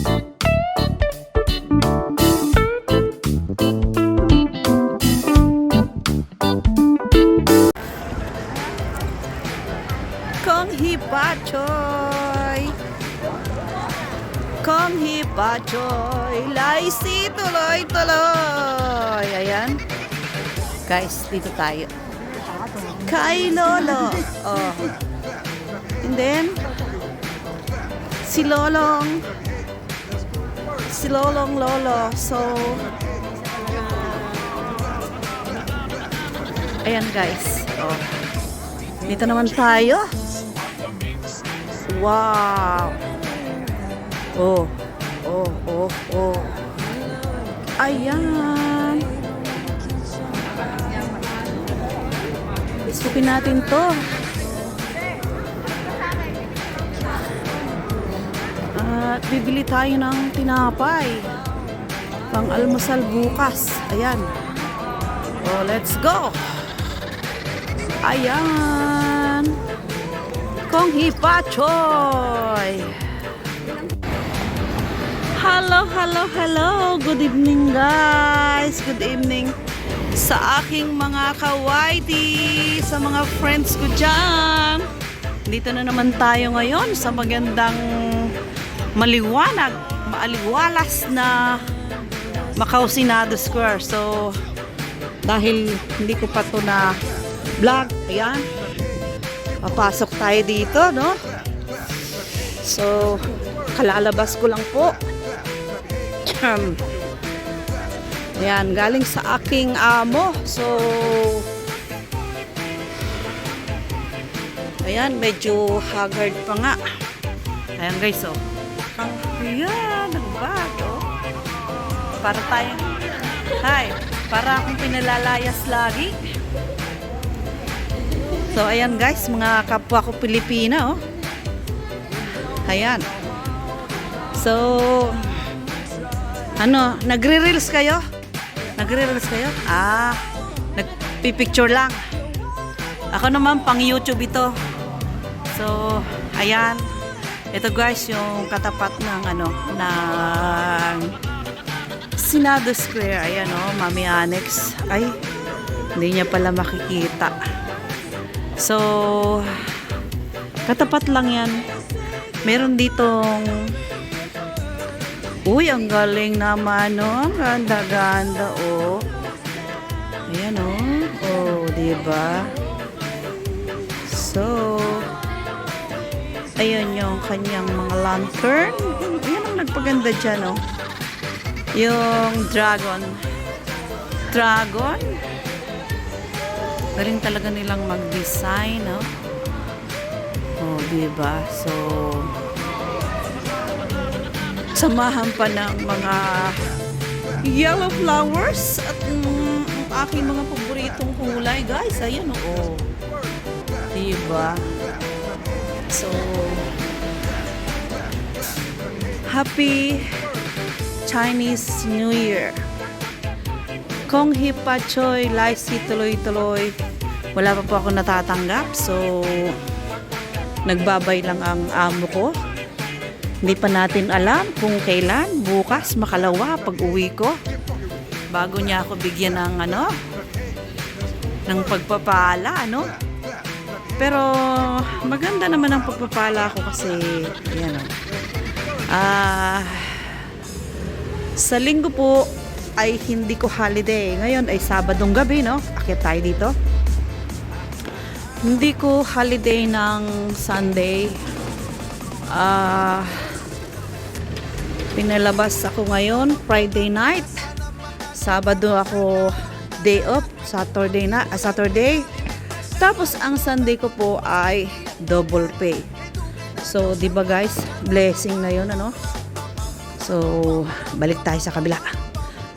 Kong hipachoy, kong hipachoy, laisi tuloy-tuloy. Ayan. Guys, dito tayo. Kay Lolo. Oh. And then, si Lolong Lolo. So, ayan guys. Oh. Dito naman tayo. Wow. Oh. Ayan. Isukin natin to. At bibili tayo ng tinapay. Pang almusal bukas. Ayan. Oh, let's go. Ayan. Kong hipachoy. Hello. Good evening guys. Good evening sa aking mga kawaiti, sa mga friends ko dyan. Dito na naman tayo ngayon sa magandang maaliwalas na Macau Senado Square. So, dahil hindi ko pa to na vlog, ayan, papasok tayo dito, no? So, kalalabas ko lang po. Ayan, galing sa aking amo. So, ayan, medyo haggard pa nga. Ayan guys, oh. Ayan, nagbag, oh. Para tayong, para akong pinalalayas lagi. So, ayan guys, mga kapwa ko Pilipina, oh. Ayan. So, nagre-reels kayo? Nagre-reels kayo? Nagpipicture lang. Ako naman, pang YouTube ito. So, ayan. Ito guys, yung katapat ng, ng Senado Square. Ayan, oh, Mami Annex. Ay, hindi niya pala makikita. So, katapat lang yan. Meron ditong, uy, ang galing naman, no? Ang ganda-ganda, oh. Ayan, oh. Oh, diba? So, ayun yung kanyang mga lantern. Ayan ang nagpaganda dyan, oh. Yung dragon. Galing talaga nilang mag-design, no? Oh, diba? So, samahan pa ng mga yellow flowers at aking mga paboritong kulay, guys. Ayan, oh. Diba? So, Happy Chinese New Year. Kong hipachoy, laisi tuloy-tuloy. Wala pa po ako natatanggap. So, nagbabay lang ang amo ko. Hindi pa natin alam kung kailan. Bukas, makalawa, pag uwi ko. Bago niya ako bigyan ng ng pagpapala, Pero, maganda naman ang pagpapala ko kasi, yan, sa linggo po, ay hindi ko holiday. Ngayon ay Sabadong gabi, no? Akit tayo dito. Hindi ko holiday ng Sunday. Pinalabas ako ngayon, Friday night. Sabado ako day off, Saturday. Tapos ang Sunday ko po ay double pay. So, 'di ba guys, blessing na 'yon, So, balik tayo sa kabila.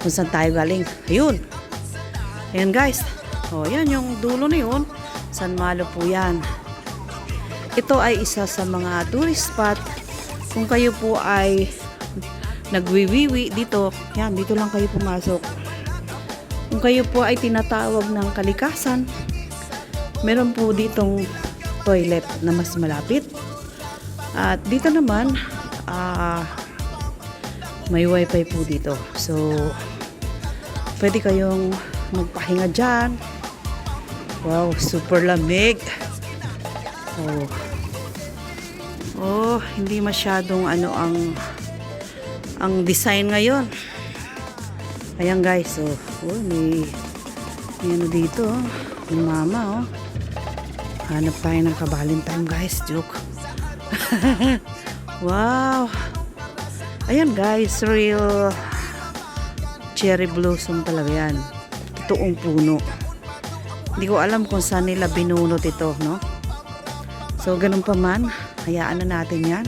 Kung saan tayo galing. Ayun. Ayan guys. O, yan yung dulo na yun. San Malo po yan. Ito ay isa sa mga tourist spot. Kung kayo po ay nagwiwiwi dito, yan, dito lang kayo pumasok. Kung kayo po ay tinatawag ng kalikasan, meron po ditong toilet na mas malapit. At dito naman, May wifi po dito. So, pwede kayong magpahinga dyan. Wow, super lamig. Oh. Oh, hindi masyadong ano ang design ngayon. Ayan guys, oh, may ano dito, oh. Yung mama, oh. Hanap tayo ng ka-Valentine guys, joke. Wow. Ayan guys, real cherry blossom talaga yan. Toong puno. Hindi ko alam kung saan nila binunot ito, no? So, ganun pa man, hayaan na natin yan.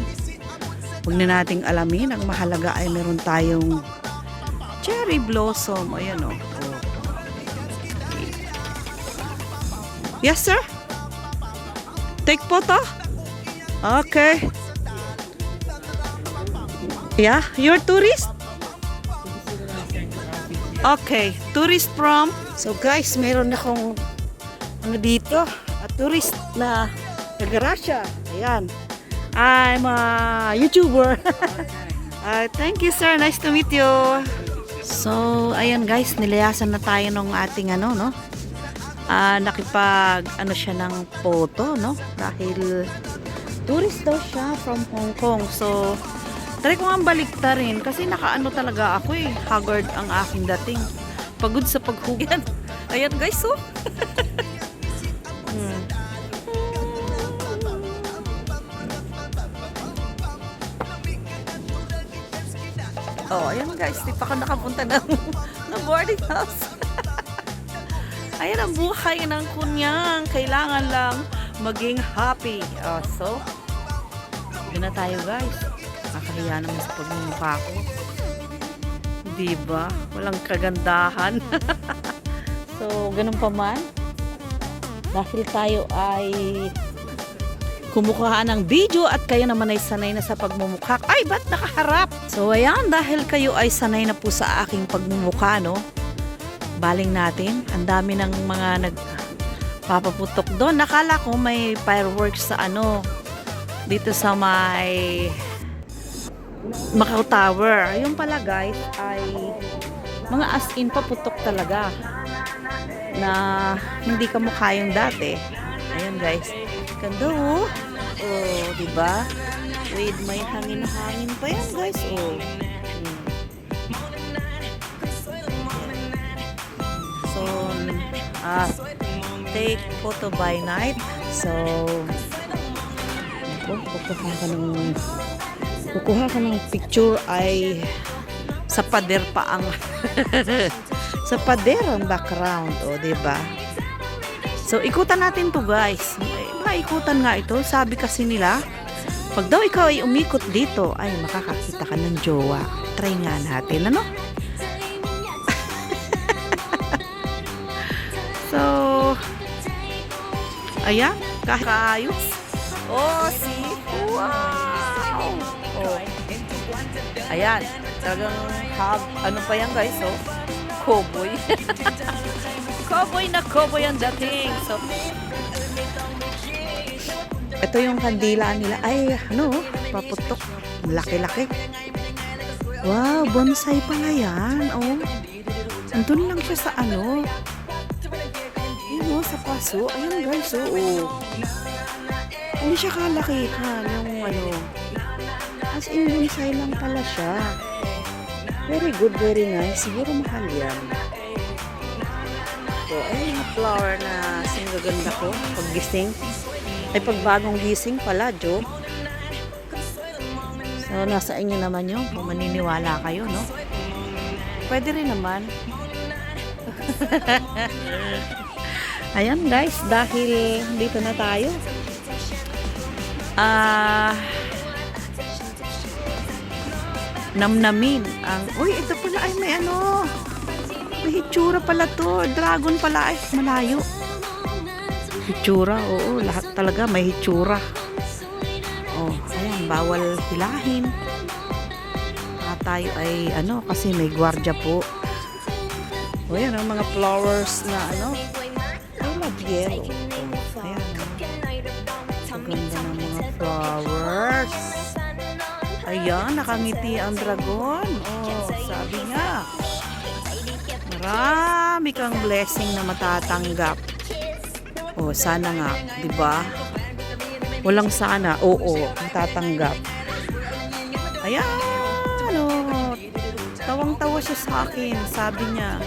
Huwag na nating alamin. Ang mahalaga ay meron tayong cherry blossom. Ayan, oh. Yes, sir? Take photo? Okay. Yeah, you're tourist? Okay, tourist from? So guys, meron akong ano dito, a tourist na taga-Russia. Ayan. I'm a YouTuber. Thank you, sir. Nice to meet you. So, ayan guys, nilayasan na tayo ng ating ano, no? Nakipag ano siya ng photo, no? Dahil tourist daw siya from Hong Kong. So, try ko nga baliktarin kasi nakaano talaga ako eh. Haggard ang aking dating. Pagod sa paghugan. Ayan guys, oh. Oh, ayan guys, di pa ka nakapunta ng boarding house. Ayan ang buhay ng kunyang. Kailangan lang maging happy. So, doon na tayo guys. Nakakahiya naman sa pagmumukha ko. Diba? Walang kagandahan. So, ganun pa man. Dahil tayo ay kumukuha ng video at kayo naman ay sanay na sa pagmumukha. Ay, ba't nakaharap? So, ayan, dahil kayo ay sanay na po sa aking pagmumukha, no? Baling natin. Ang dami ng mga nagpapaputok doon. Nakala ko may fireworks sa ano, dito sa may Macau Tower. Yung pala guys ay mga as in paputok talaga na hindi ka mukha yung dati. Ayan guys. Ganda oh. Oh, diba? Wait, may hangin-hangin pa yan guys. Oh. So, take photo by night. So, kukuha ka ng picture ay sa pader pa ang sa pader ang background, o diba? So ikutan natin to guys. Maikutan nga ito. Sabi kasi nila pag daw ikaw ay umikot dito ay makakakita ka ng jowa. Try nga natin, ano? So ayan, kakayos. Oh, see? Wow! Oh. Ayan, talagang ano pa yan guys, oh. Cowboy. Cowboy ang dating. So, ito yung kandila nila. Ay, ano, paputok. Laki-laki. Wow, bonsai pala yan. Oh. Andun lang siya sa ano. Yun, oh, sa paso. Ayan guys, oh. Hindi siya kalakihan yung ano. As in, bonsai lang pala siya. Very good, very nice. Siguro mahal yan. So, ayun yung flower na sinagaganda ko pag gising. Ay, pag bagong gising pala, joke. So, nasa inyo naman yun kung maniniwala kayo, no? Pwede rin naman. Ayan guys, dahil dito na tayo. Namnamin ang, uy, ito pala ay may ano, may hitsura pala to, dragon pala, ay malayo. Hitsura, oo, lahat talaga may hitsura. Oh, ayan, bawal hilahin. Tayo ay ano, kasi may gwardiya po. O yan, ang mga flowers na ano, I love yellow. Oh, ayan, ang ganda ng mga flowers. Ayan, nakangiti ang dragon. Oh, sabi niya, marami kang blessing na matatanggap. Oh, sana nga, 'di ba? Walang sana, oo, matatanggap. Ayan, oh, tawang-tawa siya sa akin. Sabi niya,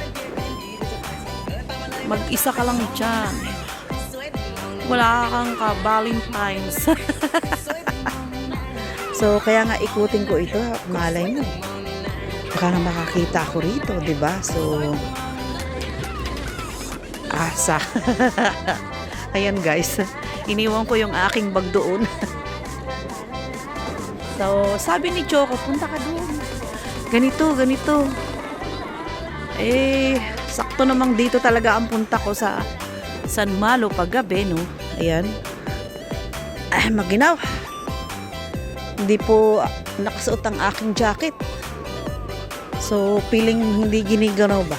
mag-isa ka lang dyan. Wala kang ka-Valentine's. So, kaya nga ikutin ko ito. Malay mo. Baka na makakita ako rito, di ba? So, asa. Ayan guys. Iniwan ko yung aking bag doon. So, sabi ni Choco, punta ka doon. Ganito, ganito. Eh, sakto namang dito talaga ang punta ko sa San Malo paggabi, no? Ayan. Ay, maginaw. Hindi po nakasuot ang aking jacket. So, feeling hindi giniganaw ba?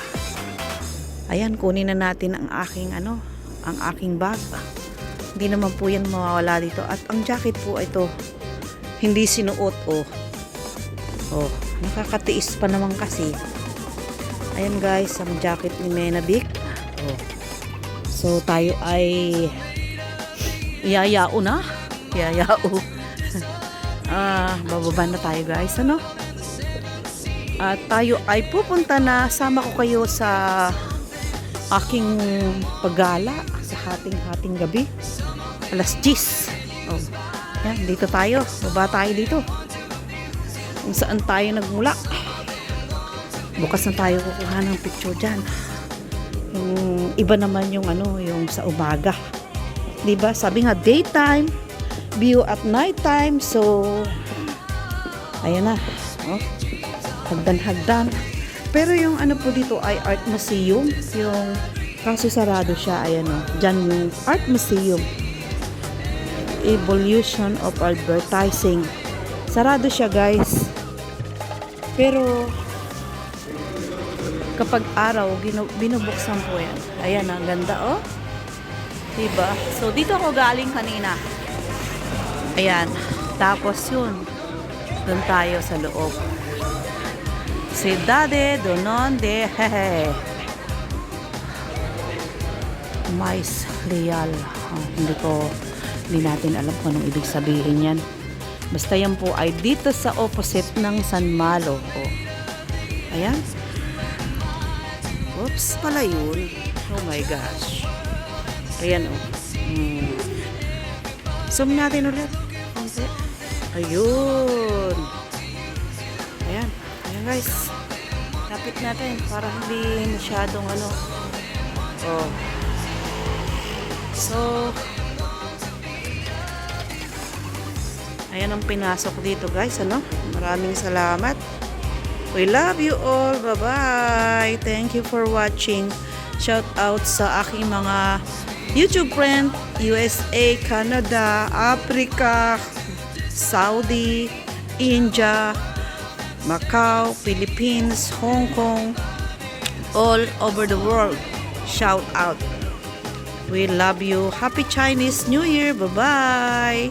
Ayan, kunin na natin ang aking ang aking bag. Hindi naman po yan mawawala dito. At ang jacket po ito, hindi sinuot, oh. Oh, nakakatiis pa naman kasi. Ayan guys, ang jacket ni Menabik. Oh. So, tayo ay iyayao na. Iyayao. Bababa na tayo guys, ano? At tayo ay pupunta na, sama ko kayo sa aking paggala sa hating gabi. Alas 10. Oh. Yan, dito tayo. Baba tayo dito. Kung saan tayo nagmula. Bukas na tayo kukuha ng picture dyan. Yung iba naman yung yung sa umaga. 'Di ba? Sabi nga daytime view at nighttime. So ayan na. Oh. Hagdan. Pero yung po dito ay art museum. Yung kaso sarado siya. Ayan o. Diyan yung art museum. Evolution of advertising. Sarado siya guys. Pero kapag araw, binubuksan po yan. Ayan, ang ganda, oh. Diba? So, dito ako galing kanina. Ayan. Tapos yun, doon tayo sa loob. Cidade Donde, hehe. Mais Real. Oh, hindi natin alam kung anong ibig sabihin yan. Basta yan po ay dito sa opposite ng San Malo. Oh. Ayan. Oops, pala yun. Oh my gosh. Ayan o. Zoom natin ulit. Ayun. Ayan. Ayan guys. Lapit natin para hindi masyadong Oh. So, ayan ang pinasok dito guys. Maraming salamat. We love you all. Bye-bye. Thank you for watching. Shout out sa aking mga YouTube friend, USA, Canada, Africa, Saudi, India, Macau, Philippines, Hong Kong, all over the world. Shout out. We love you. Happy Chinese New Year. Bye-bye.